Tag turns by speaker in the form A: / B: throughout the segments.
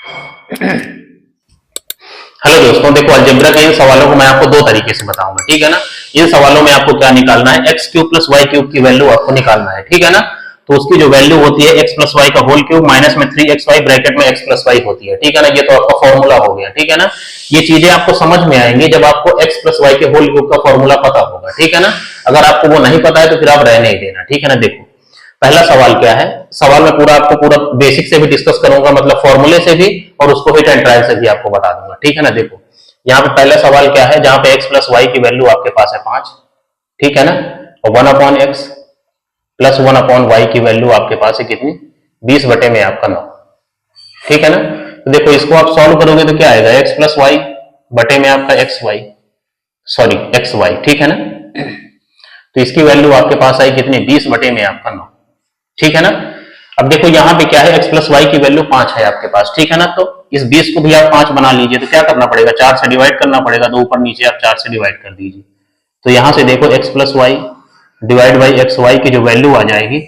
A: Hello दोस्तों, देखो algebra के इन सवालों को मैं आपको दो तरीके से बताऊंगा, ठीक है ना। इन सवालों में आपको क्या निकालना है, x cube plus y cube की वैल्यू आपको निकालना है, ठीक है ना। तो उसकी जो वैल्यू होती है एक्स प्लस वाई का होल क्यूब माइनस में 3xy ब्रैकेट में एक्स प्लस वाई होती है, ठीक है ना। ये तो आपका फॉर्मूला हो गया, ठीक है ना। ये चीजें आपको समझ में आएंगी जब आपको एक्स प्लस वाई के होल क्यूब का फॉर्मूला पता होगा, ठीक है ना। अगर आपको वो नहीं पता है तो फिर आप रहने ही देना, ठीक है ना। देखो पहला सवाल क्या है, सवाल में पूरा आपको पूरा बेसिक से भी डिस्कस करूंगा, मतलब फॉर्मूले से भी, और उसको हिट एंड ट्रायल से भी आपको बता दूंगा, ठीक है ना। देखो यहाँ पे पहला सवाल क्या है, जहां पे x प्लस वाई की वैल्यू आपके पास है 5, ठीक है ना। और 1/x प्लस 1/y की वैल्यू आपके पास है कितनी, 20 बटे में आपका 9, ठीक है ना। तो देखो इसको आप सॉल्व करोगे तो क्या आएगा, x प्लस वाई बटे में आपका एक्स वाई, ठीक है ना। तो इसकी वैल्यू आपके पास आई कितनी, 20 बटे में आपका 9, ठीक है ना। अब देखो यहाँ पे क्या है, x प्लस वाई की वैल्यू 5 है आपके पास, ठीक है ना। तो इस 20 को भी आप 5 बना लीजिए, तो क्या करना पड़ेगा, 4 से डिवाइड करना पड़ेगा, तो ऊपर नीचे आप 4 से डिवाइड कर दीजिए। तो यहां से देखो x plus y divide by x y की जो वैल्यू आ जाएगी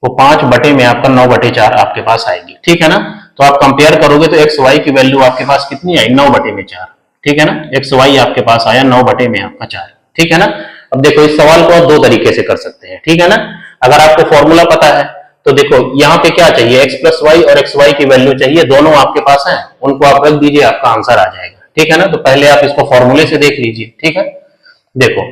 A: वो 5 बटे में आपका 9 बटे 4 आपके पास आएगी, ठीक है ना। तो आप कंपेयर करोगे तो एक्स वाई की वैल्यू आपके पास कितनी आई, 9 बटे में 4, ठीक है ना। एक्स वाई आपके पास आया 9 बटे में आपका 4, ठीक है ना। अब देखो इस सवाल को आप दो तरीके से कर सकते हैं, ठीक है ना। अगर आपको फॉर्मूला पता है तो देखो यहाँ पे क्या चाहिए, एक्स प्लस वाई और एक्स वाई की वैल्यू चाहिए, दोनों आपके पास है, उनको आप रख दीजिए, आपका आंसर आ जाएगा, ठीक है ना। तो पहले आप इसको फॉर्मूले से देख लीजिए, ठीक है। देखो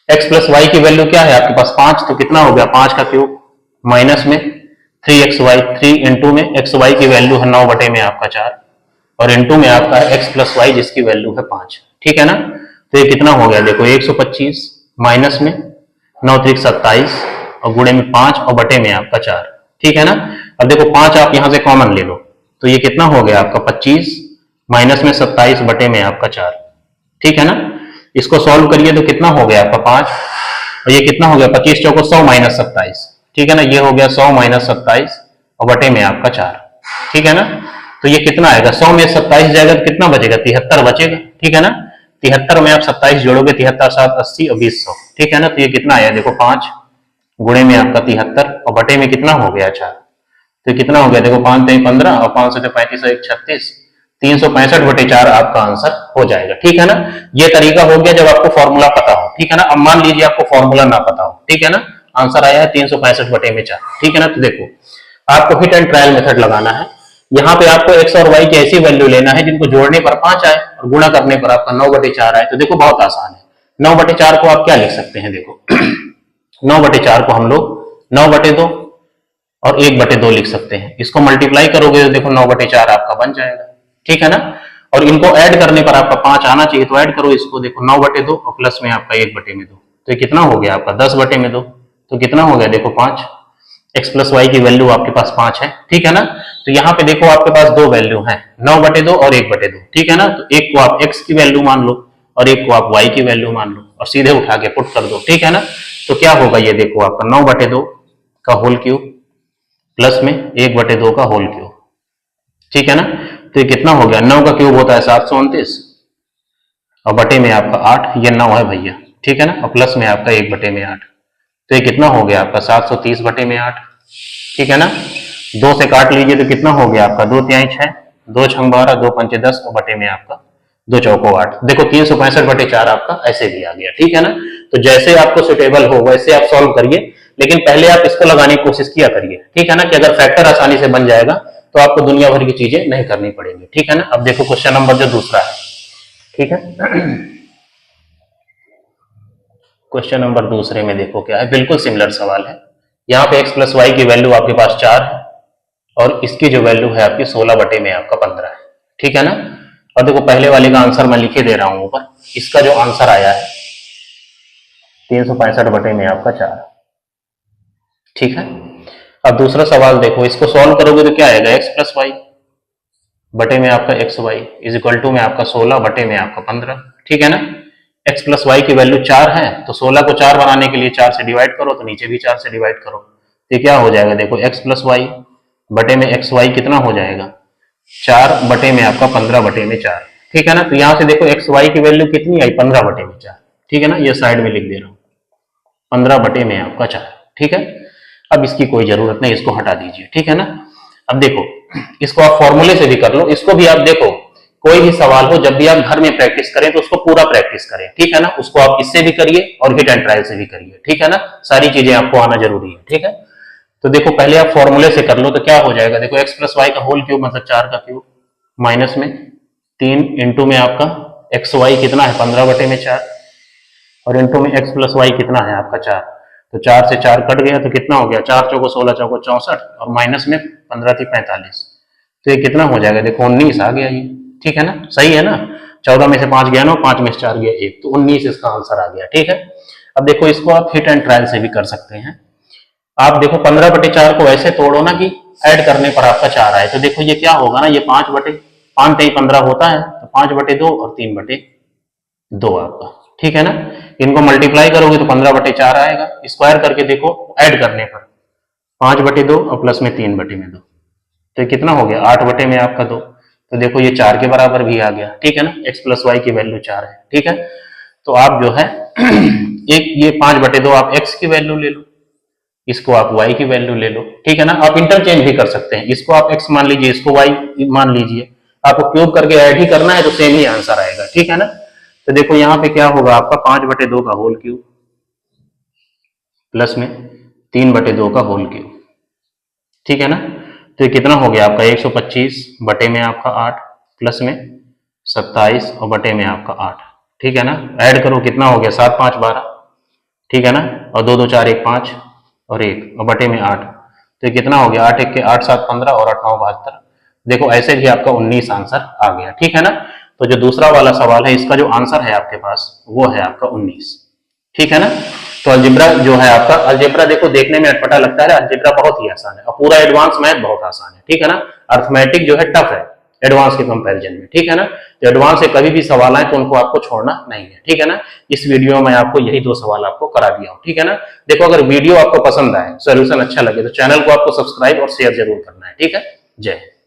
A: x प्लस वाई की वैल्यू क्या है आपके पास 5, तो कितना हो गया 5 का क्यूब माइनस में 3xy, 3 इंटू में xy की वैल्यू है 9 बटे में आपका 4, और इंटू में आपका है x प्लस वाई जिसकी वैल्यू है 5, ठीक है ना। तो ये कितना हो गया, देखो 125 माइनस में 9 3 27 और गुणे में 5 और बटे में आपका 4, ठीक है ना। अब देखो 5 आप यहां से कॉमन ले लो, तो ये कितना हो गया आपका 25 माइनस में 27 बटे में आपका 4, ठीक है ना। इसको सॉल्व करिए तो कितना हो गया आपका 5, और ये कितना हो गया 25 चौको 100 माइनस 27, ठीक है ना। ये हो गया 100 माइनस 27 और बटे में आपका 4, ठीक है ना। तो ये कितना आएगा, 100 में 27 जाएगा तो कितना बचेगा, 73 बचेगा, ठीक है ना। 73 में आप 27 जोड़ोगे, 73 7 80 और 20 100, ठीक है ना। तो ये कितना आया, देखो 5 गुणे में आपका 73 और बटे में कितना हो गया 4, तो कितना हो गया, देखो 5 3 15 और 5 से 35 1 36, 365 बटे 4 आपका आंसर हो जाएगा, ठीक है ना। ये तरीका हो गया जब आपको फॉर्मूला पता हो, ठीक है ना। अब मान लीजिए आपको फॉर्मूला ना पता हो, ठीक है ना, आंसर आया है 365 बटे में 4, ठीक है ना। तो देखो आपको हिट एंड ट्रायल मेथड लगाना है, यहाँ पे आपको x और y की ऐसी वैल्यू लेना है जिनको जोड़ने पर 5 आए और गुणा करने पर आपका 9 बटे 4 आए। तो देखो बहुत आसान है, 9 बटे 4 को आप क्या लिख सकते हैं, देखो 9 बटे 4 को हम लोग 9 बटे 2 और 1 बटे 2 लिख सकते हैं। इसको मल्टीप्लाई करोगे तो देखो 9 बटे 4 आपका बन जाएगा, ठीक है ना। और इनको ऐड करने पर आपका 5 आना चाहिए, तो ऐड करो इसको, देखो 9 बटे 2 और प्लस में आपका 1 बटे में 2, तो कितना हो गया आपका 10 बटे में 2, तो कितना हो गया देखो 5, x प्लस वाई की वैल्यू आपके पास 5 है, ठीक है ना। तो यहाँ पे देखो आपके पास दो वैल्यू है, 9 बटे 2 और 1 बटे 2, ठीक है ना। तो एक को आप x की वैल्यू मान लो और एक को आप y की वैल्यू मान लो और सीधे उठा के पुट कर दो, ठीक है ना। तो क्या होगा, ये देखो आपका 9 बटे 2 का होल क्यूब प्लस में 1 बटे 2 का होल क्यूब, ठीक है ना। तो ये कितना हो गया, 9 का क्यूब होता है 729 और बटे में आपका 8, ये 9 है भैया, ठीक है ना, और प्लस में आपका 1 बटे में 8, तो ये कितना हो गया आपका 730 बटे में 8, ठीक है ना। 2 से काट लीजिए तो कितना हो गया आपका 2 तिहाई 6, 2 छंग 12, 2 पंचे 10 और बटे में आपका 2 चौको 8, देखो 365 बटे 4 आपका ऐसे भी आ गया, ठीक है ना। तो जैसे आपको सुटेबल हो वैसे आप सॉल्व करिए, लेकिन पहले आप इसको लगाने की कोशिश किया करिए, ठीक है ना, कि अगर फैक्टर आसानी से बन जाएगा तो आपको दुनिया भर की चीजें नहीं करनी पड़ेंगी, ठीक है ना। अब देखो क्वेश्चन नंबर जो दूसरा है, ठीक है। क्वेश्चन नंबर दूसरे में देखो क्या है, बिल्कुल सिमिलर सवाल है। यहाँ पे x प्लस वाई की वैल्यू आपके पास 4 है और इसकी जो वैल्यू है आपकी 16 बटे में आपका 15 है, ठीक है ना। और देखो पहले वाले का आंसर मैं लिखे दे रहा हूं ऊपर, इसका जो आंसर आया है 365 बटे में आपका 4, ठीक है। अब दूसरा सवाल देखो, इसको सॉल्व करोगे तो क्या आएगा, x प्लस वाई बटे में आपका x y is equal to में आपका 16 बटे में आपका 15, ठीक है ना। x प्लस वाई की वैल्यू 4 है तो 16 को 4 बनाने के लिए 4 से डिवाइड करो, तो नीचे भी 4 से डिवाइड करो, तो क्या हो जाएगा, देखो x प्लस वाई बटे में एक्स वाई कितना हो जाएगा 4 बटे में आपका 15 बटे में 4, ठीक है ना। तो यहां से देखो एक्स वाई की वैल्यू कितनी आई 15 बटे में 4, ठीक है ना, ये साइड में लिख दे रहा हूं 15 बटे में आपका 4, ठीक है। अब इसकी कोई जरूरत नहीं, इसको हटा दीजिए, ठीक है ना। अब देखो इसको आप फॉर्मूले से भी कर लो, इसको भी आप देखो, कोई भी सवाल हो जब भी आप घर में प्रैक्टिस करें तो उसको पूरा प्रैक्टिस करें, ठीक है ना। उसको आप इससे भी करिए और हिट एंड ट्रायल से भी करिए, ठीक है ना। सारी चीजें आपको आना जरूरी है, ठीक है। तो देखो पहले आप फॉर्मूले से कर लो तो क्या हो जाएगा, देखो एक्स प्लस वाई का होल क्यूब मतलब 4 का क्यूब, माइनस में 3 इंटू में आपका एक्स वाई कितना है 15/4, और इंटू में एक्स प्लस वाई कितना है आपका 4। तो 4 से 4 कट गया तो कितना हो गया, 4 चौको 16 चौको 64, और माइनस में 15 थी 45, तो ये कितना हो जाएगा, देखो 19 आ गया ये, ठीक है ना, सही है ना। 14 में से 5 गया 9, 5 में से 4 गया 1, तो 19 इसका आंसर आ गया, ठीक है। अब देखो इसको आप हिट एंड ट्रायल से भी कर सकते हैं। आप देखो 15/4 को ऐसे तोड़ो ना कि ऐड करने पर आपका 4 आए, तो देखो ये क्या होगा ना, ये 5 तेई 15 होता है, तो 5/2 और 3/2 आपका, ठीक है ना। इनको मल्टीप्लाई करोगे तो 15/4 आएगा, स्क्वायर करके देखो ऐड करने पर 5/2 और प्लस में 3/2, तो कितना हो गया 8 में आपका 2, तो देखो ये 4 के बराबर भी आ गया, ठीक है ना। x प्लस वाई की वैल्यू 4 है, ठीक है। तो आप जो है एक ये 5/2 आप x की वैल्यू ले लो, इसको आप y की वैल्यू ले लो, ठीक है ना। आप इंटरचेंज भी कर सकते हैं, इसको आप x मान लीजिए, इसको y मान लीजिए, आपको क्यूब करके ऐड ही करना है तो सेम ही आंसर आएगा, ठीक है ना। तो देखो यहाँ पे क्या होगा आपका 5/2 का होल क्यूब प्लस में 3/2 का होल क्यूब, ठीक है ना। तो ये कितना हो गया आपका 125 बटे में आपका 8 प्लस में 27 और बटे में आपका 8, ठीक है ना। ऐड करो कितना हो गया 7 5 12, ठीक है ना, और 2 2 4 1 5 और 1 और बटे में 8, तो ये कितना हो गया 8 1 के 8 7 15 और 8 9 72। देखो ऐसे भी आपका 19 आंसर आ गया, ठीक है ना। तो जो दूसरा वाला सवाल है इसका जो आंसर है आपके पास वो है आपका 19, ठीक है ना। तो अलजेब्रा जो है आपका, अलजेब्रा देखो देखने में अटपटा लगता है, अलजेब्रा बहुत ही आसान है और पूरा एडवांस मैथ बहुत आसान है, ठीक है ना। अर्थमेटिक जो है टफ है एडवांस के कंपैरिजन में, ठीक है ना। तो एडवांस से कभी भी सवाल आए तो उनको आपको छोड़ना नहीं है, ठीक है ना। इस वीडियो में आपको यही 2 सवाल आपको करा दिया हूं, ठीक है ना। देखो अगर वीडियो आपको पसंद आए, सोल्यूशन अच्छा लगे तो चैनल को आपको सब्सक्राइब और शेयर जरूर करना है, ठीक है। जय हिंद।